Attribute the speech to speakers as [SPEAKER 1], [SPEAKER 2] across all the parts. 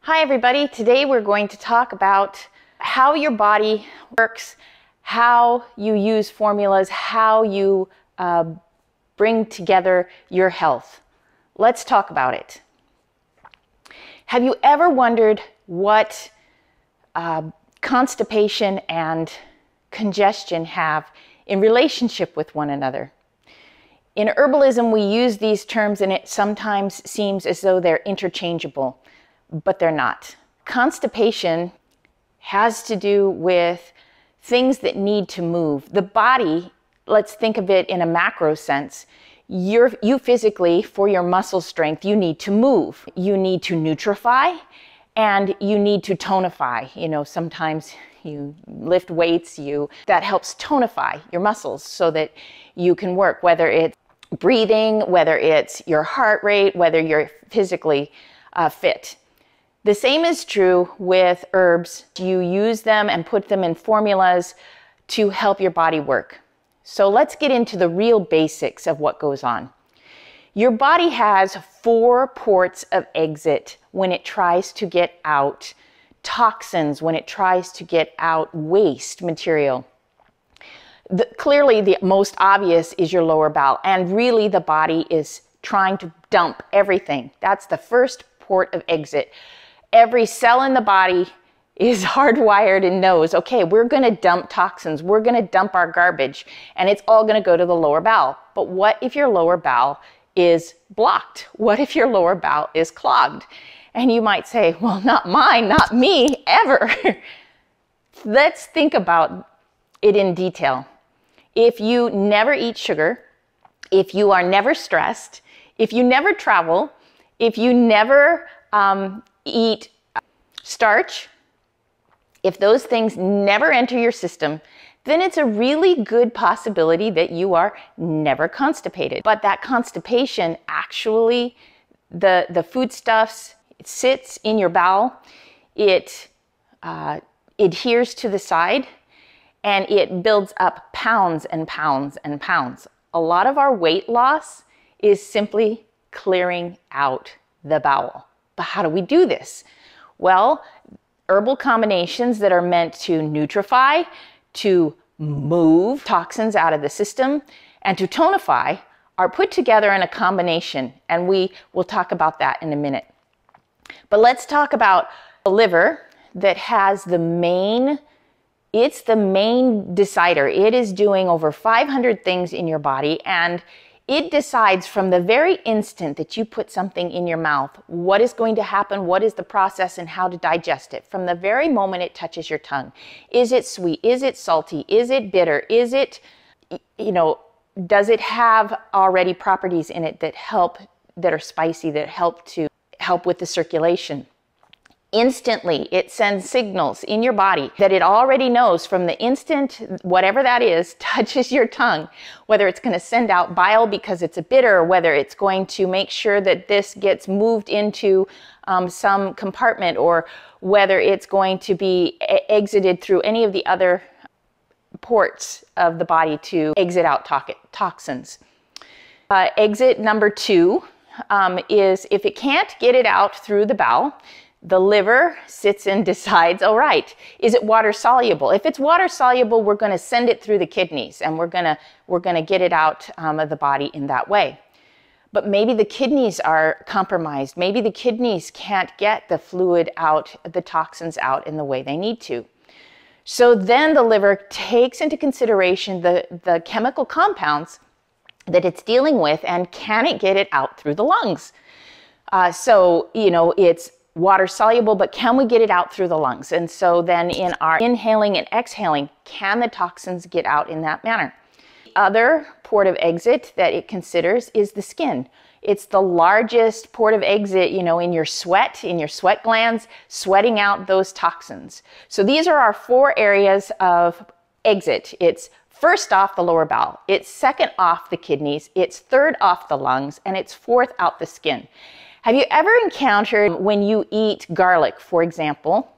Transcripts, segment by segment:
[SPEAKER 1] Hi everybody, today we're going to talk about how your body works, how you use formulas, how you bring together your health. Let's talk about it. Have you ever wondered what constipation and congestion have in relationship with one another? In herbalism, we use these terms and it sometimes seems as though they're interchangeable, but they're not. Constipation has to do with things that need to move. The body, let's think of it in a macro sense. You physically, for your muscle strength, you need to move. You need to nutrify and you need to tonify. You know, sometimes you lift weights, that helps tonify your muscles so that you can work, whether it's breathing, whether it's your heart rate, whether you're physically fit. The same is true with herbs. You use them and put them in formulas to help your body work. So let's get into the real basics of what goes on. Your body has 4 ports of exit when it tries to get out toxins, when it tries to get out waste material. Clearly, the most obvious is your lower bowel, and really the body is trying to dump everything. That's the first port of exit. Every cell in the body is hardwired and knows, okay, we're going to dump toxins, we're going to dump our garbage, and it's all going to go to the lower bowel. But what if your lower bowel is blocked? What if your lower bowel is clogged? And you might say, well, not mine, not me, ever. Let's think about it in detail. If you never eat sugar, if you are never stressed, if you never travel, if you never eat starch, if those things never enter your system, then it's a really good possibility that you are never constipated. But that constipation actually, the foodstuffs, it sits in your bowel, it adheres to the side, and it builds up pounds and pounds and pounds. A lot of our weight loss is simply clearing out the bowel. But how do we do this? Well, herbal combinations that are meant to nutrify, to move toxins out of the system, and to tonify are put together in a combination, and we will talk about that in a minute. But let's talk about the liver that has it's the main decider. It is doing over 500 things in your body, and it decides from the very instant that you put something in your mouth what is going to happen, what is the process, and how to digest it. From the very moment it touches your tongue. Is it sweet? Is it salty? Is it bitter? Is it, does it have already properties in it that are spicy, that help with the circulation? Instantly, it sends signals in your body that it already knows from the instant, whatever that is, touches your tongue, whether it's going to send out bile because it's a bitter, whether it's going to make sure that this gets moved into some compartment, or whether it's going to be exited through any of the other ports of the body to exit out toxins. Exit number 2 is if it can't get it out through the bowel, the liver sits and decides, all right, is it water soluble? If it's water soluble, we're going to send it through the kidneys and we're going to get it out of the body in that way. But maybe the kidneys are compromised. Maybe the kidneys can't get the fluid out, the toxins out in the way they need to. So then the liver takes into consideration the chemical compounds that it's dealing with, and can it get it out through the lungs? It's water soluble, but can we get it out through the lungs? And so then in our inhaling and exhaling, can the toxins get out in that manner? The other port of exit that it considers is the skin. It's the largest port of exit, in your sweat glands, sweating out those toxins. So these are our 4 areas of exit. It's first off the lower bowel, it's second off the kidneys, it's third off the lungs, and it's fourth out the skin. Have you ever encountered when you eat garlic, for example,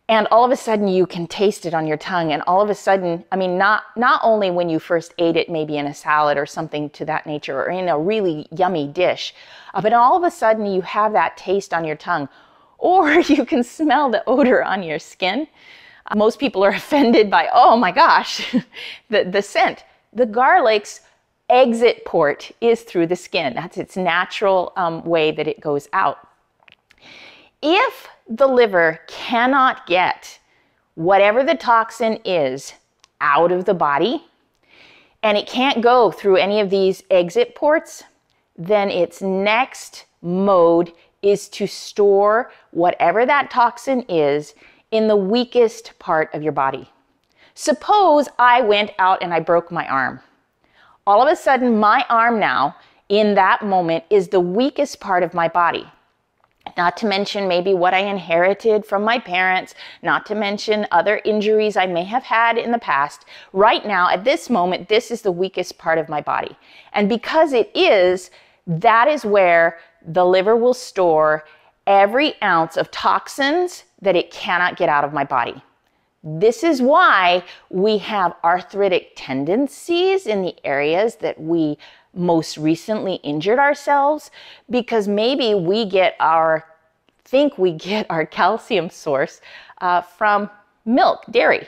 [SPEAKER 1] and all of a sudden you can taste it on your tongue, and all of a sudden, not only when you first ate it, maybe in a salad or something to that nature, or in a really yummy dish, but all of a sudden you have that taste on your tongue. or you can smell the odor on your skin. Most people are offended by, oh my gosh, the scent. The garlic's exit port is through the skin. That's its natural way that it goes out. If the liver cannot get whatever the toxin is out of the body, and it can't go through any of these exit ports, then its next mode is to store whatever that toxin is in the weakest part of your body. Suppose I went out and I broke my arm. All of a sudden, my arm now, in that moment, is the weakest part of my body. Not to mention maybe what I inherited from my parents, not to mention other injuries I may have had in the past. Right now, at this moment, this is the weakest part of my body. And because it is, that is where the liver will store every ounce of toxins that it cannot get out of my body. This is why we have arthritic tendencies in the areas that we most recently injured ourselves, because maybe we think we get our calcium source from milk, dairy.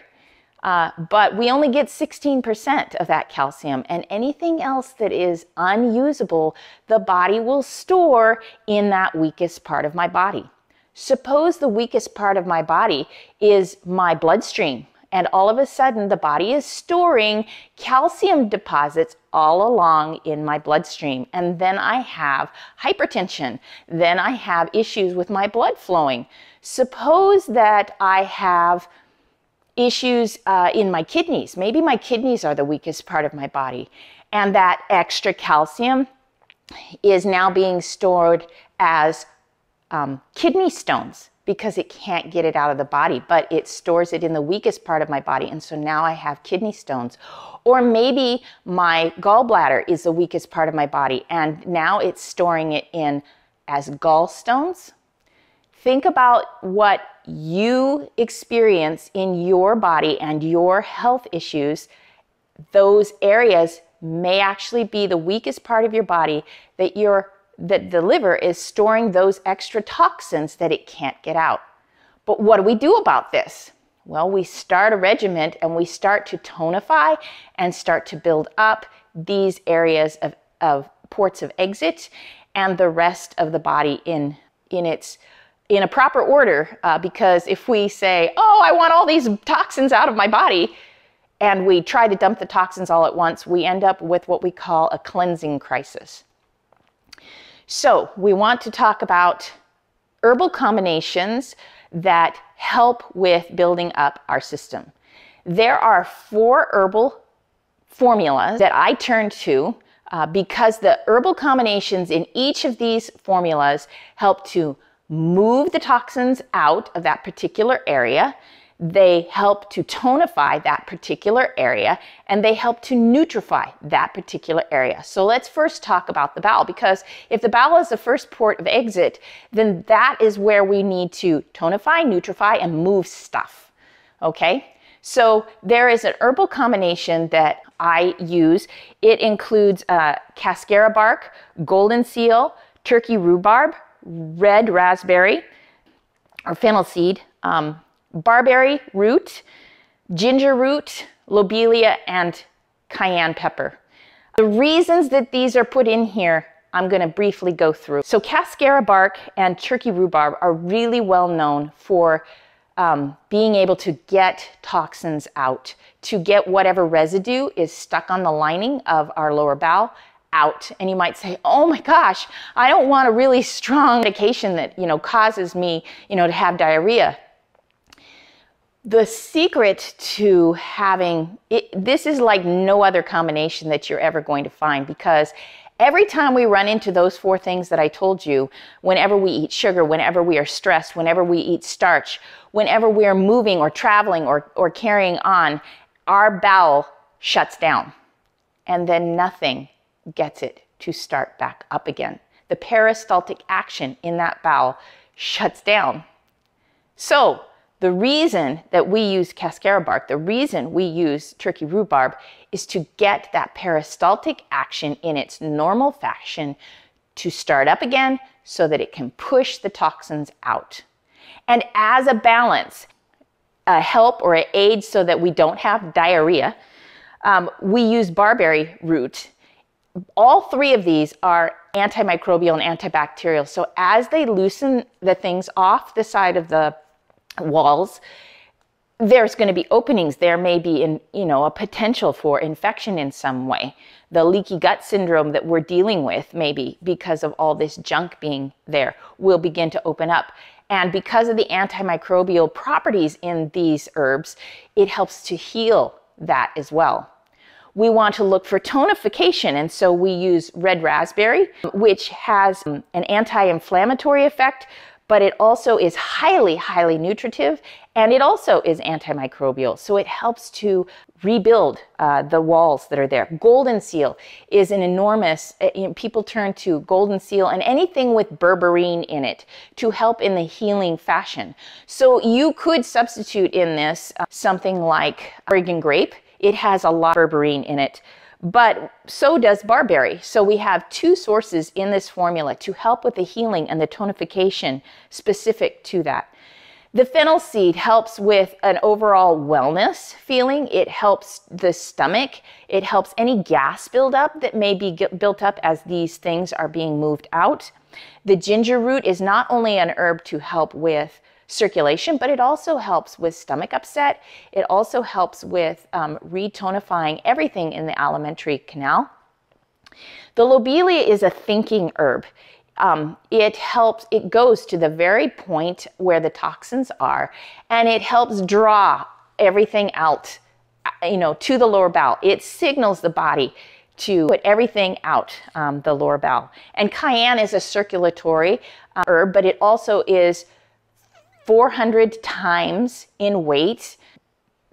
[SPEAKER 1] But we only get 16% of that calcium, and anything else that is unusable, the body will store in that weakest part of my body. Suppose the weakest part of my body is my bloodstream, and all of a sudden the body is storing calcium deposits all along in my bloodstream. And then I have hypertension. Then I have issues with my blood flowing. Suppose that I have issues in my kidneys. Maybe my kidneys are the weakest part of my body, and that extra calcium is now being stored as kidney stones because it can't get it out of the body, but it stores it in the weakest part of my body, and so now I have kidney stones. Or maybe my gallbladder is the weakest part of my body, and now it's storing it in as gallstones. Think about what you experience in your body and your health issues. Those areas may actually be the weakest part of your body that the liver is storing those extra toxins that it can't get out. But what do we do about this? Well, we start a regimen and we start to tonify and start to build up these areas of ports of exit and the rest of the body in a proper order, because if we say, oh, I want all these toxins out of my body, and we try to dump the toxins all at once, we end up with what we call a cleansing crisis. So we want to talk about herbal combinations that help with building up our system. There are 4 herbal formulas that I turn to because the herbal combinations in each of these formulas help to move the toxins out of that particular area. They help to tonify that particular area, and they help to nutrify that particular area. So let's first talk about the bowel, because if the bowel is the first port of exit, then that is where we need to tonify, nutrify, and move stuff. Okay? So there is an herbal combination that I use. It includes cascara bark, golden seal, turkey rhubarb, red raspberry, or fennel seed, barberry root, ginger root, lobelia, and cayenne pepper. The reasons that these are put in here, I'm going to briefly go through. So cascara bark and turkey rhubarb are really well known for being able to get toxins out, to get whatever residue is stuck on the lining of our lower bowel out. And you might say, oh my gosh, I don't want a really strong medication that, causes me, to have diarrhea. The secret to having this is like no other combination that you're ever going to find, because every time we run into those 4 things that I told you, whenever we eat sugar, whenever we are stressed, whenever we eat starch, whenever we are moving or traveling or carrying on, our bowel shuts down, and then nothing gets it to start back up again. The peristaltic action in that bowel shuts down. So the reason that we use cascara bark, the reason we use turkey rhubarb, is to get that peristaltic action in its normal fashion to start up again so that it can push the toxins out. And as a balance, a help or an aid so that we don't have diarrhea, we use barberry root. All three of these are antimicrobial and antibacterial. So as they loosen the things off the side of the walls, there's going to be openings. There may be a potential for infection in some way. The leaky gut syndrome that we're dealing with, maybe because of all this junk being there, will begin to open up. And because of the antimicrobial properties in these herbs, it helps to heal that as well. We want to look for tonification, and so we use red raspberry, which has an anti-inflammatory effect, but it also is highly, highly nutritive, and it also is antimicrobial. So it helps to rebuild the walls that are there. Golden seal is an enormous, people turn to golden seal and anything with berberine in it to help in the healing fashion. So you could substitute in this something like Oregon grape. It has a lot of berberine in it, but so does barberry. So we have two sources in this formula to help with the healing and the tonification specific to that. The fennel seed helps with an overall wellness feeling. It helps the stomach. It helps any gas buildup that may be built up as these things are being moved out. The ginger root is not only an herb to help with circulation, but it also helps with stomach upset. It also helps with retonifying everything in the alimentary canal. The lobelia is a thinking herb. It goes to the very point where the toxins are, and it helps draw everything out, to the lower bowel. It signals the body to put everything out the lower bowel. And cayenne is a circulatory herb, but it also is 400 times in weight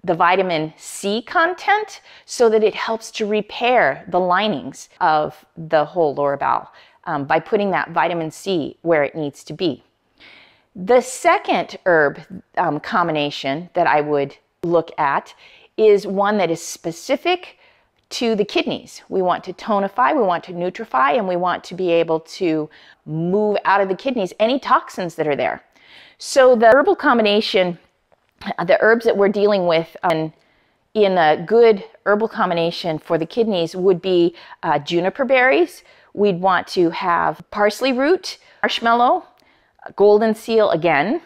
[SPEAKER 1] the vitamin C content, so that it helps to repair the linings of the whole lower bowel by putting that vitamin C where it needs to be. The second herb combination that I would look at is one that is specific to the kidneys. We want to tonify, we want to nutrify, and we want to be able to move out of the kidneys any toxins that are there. So the herbal combination, the herbs that we're dealing with in a good herbal combination for the kidneys would be juniper berries. We'd want to have parsley root, marshmallow, golden seal again,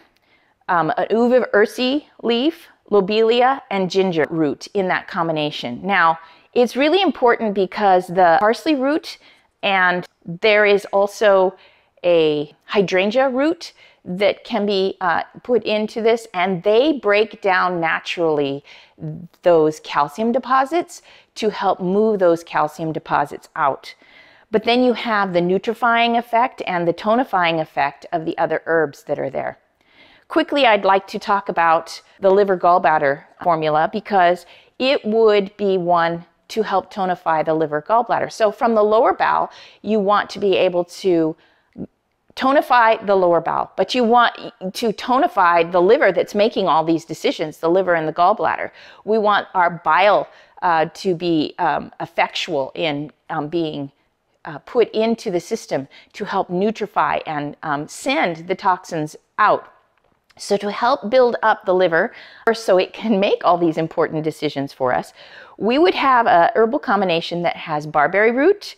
[SPEAKER 1] an uva ursi leaf, lobelia, and ginger root in that combination. Now, it's really important because the parsley root, and there is also a hydrangea root that can be put into this, and they break down naturally those calcium deposits to help move those calcium deposits out. But then you have the nutrifying effect and the tonifying effect of the other herbs that are there. Quickly, I'd like to talk about the liver gallbladder formula because it would be one to help tonify the liver gallbladder. So from the lower bowel, you want to be able to tonify the lower bowel, but you want to tonify the liver that's making all these decisions, the liver and the gallbladder. We want our bile to be effectual in being put into the system to help nutrify and send the toxins out. So to help build up the liver so it can make all these important decisions for us, we would have a herbal combination that has barberry root,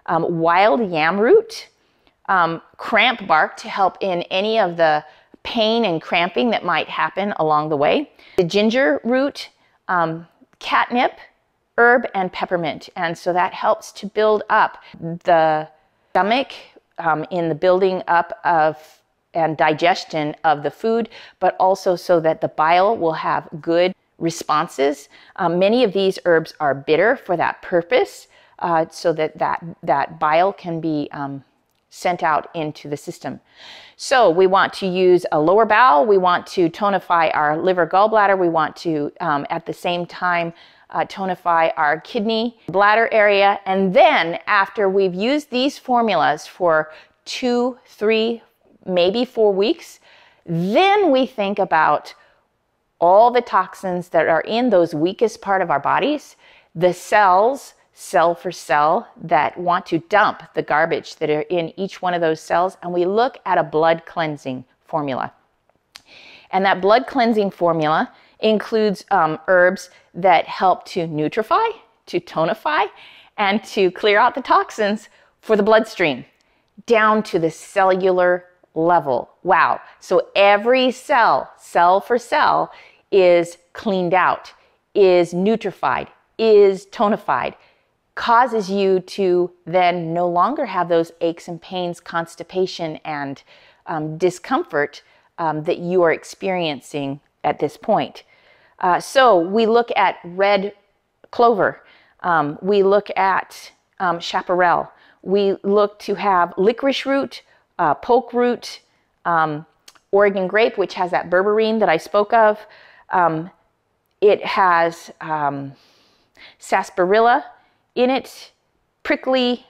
[SPEAKER 1] wild yam root, cramp bark to help in any of the pain and cramping that might happen along the way, the ginger root, catnip, herb, and peppermint. And so that helps to build up the stomach in the building up of and digestion of the food, but also so that the bile will have good responses. Many of these herbs are bitter for that purpose, so that bile can be sent out into the system. So we want to use a lower bowel, we want to tonify our liver gallbladder, we want to at the same time tonify our kidney bladder area, and then after we've used these formulas for 2, 3, maybe 4 weeks, then we think about all the toxins that are in those weakest part of our bodies, the cells, cell for cell, that want to dump the garbage that are in each one of those cells, and we look at a blood cleansing formula. And that blood cleansing formula includes herbs that help to nutrify, to tonify, and to clear out the toxins for the bloodstream, down to the cellular level. Wow. So every cell, cell for cell, is cleaned out, is nutrified, is tonified, causes you to then no longer have those aches and pains, constipation, and discomfort that you are experiencing at this point. So we look at red clover. We look at chaparral. We look to have licorice root, poke root, Oregon grape, which has that berberine that I spoke of. It has sarsaparilla in it, prickly,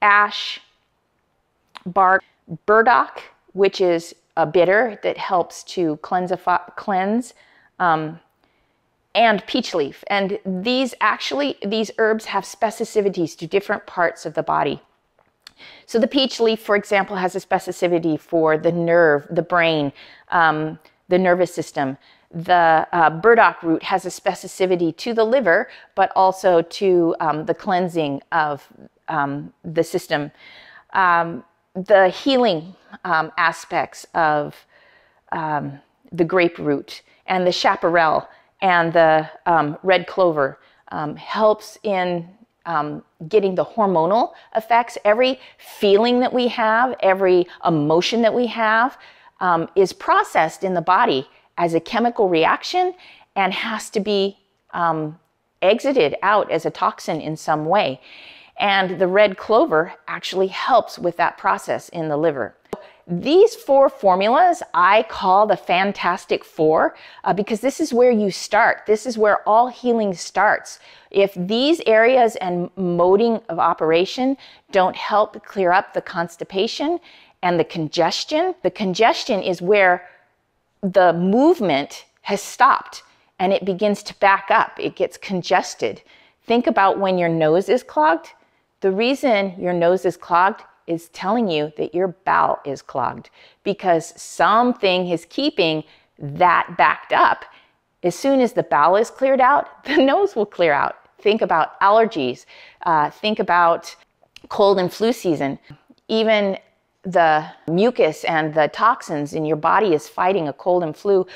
[SPEAKER 1] ash, bark, burdock, which is a bitter that helps to cleanse, and peach leaf. And these herbs have specificities to different parts of the body. So the peach leaf, for example, has a specificity for the nerve, the brain, the nervous system. The burdock root has a specificity to the liver, but also to the cleansing of the system. The healing aspects of the grapefruit and the chaparral and the red clover helps in getting the hormonal effects. Every feeling that we have, every emotion that we have is processed in the body as a chemical reaction and has to be exited out as a toxin in some way. And the red clover actually helps with that process in the liver. These 4 formulas I call the Fantastic Four because this is where you start. This is where all healing starts. If these areas and moding of operation don't help clear up the constipation and the congestion is where the movement has stopped and it begins to back up. It gets congested. Think about when your nose is clogged. The reason your nose is clogged is telling you that your bowel is clogged because something is keeping that backed up. As soon as the bowel is cleared out, the nose will clear out. Think about allergies. Think about cold and flu season. Even the mucus and the toxins in your body is fighting a cold and flu.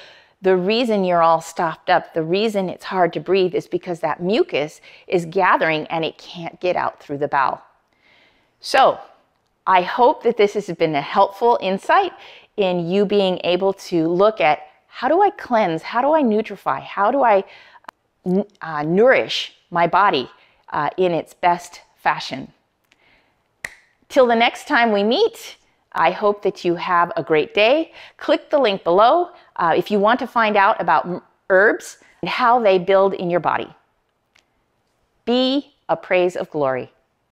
[SPEAKER 1] The reason you're all stopped up, the reason it's hard to breathe is because that mucus is gathering and it can't get out through the bowel. So I hope that this has been a helpful insight in you being able to look at how do I cleanse, how do I nutrify, how do I nourish my body in its best fashion. Till the next time we meet, I hope that you have a great day. Click the link below if you want to find out about herbs and how they build in your body. Be a praise of glory.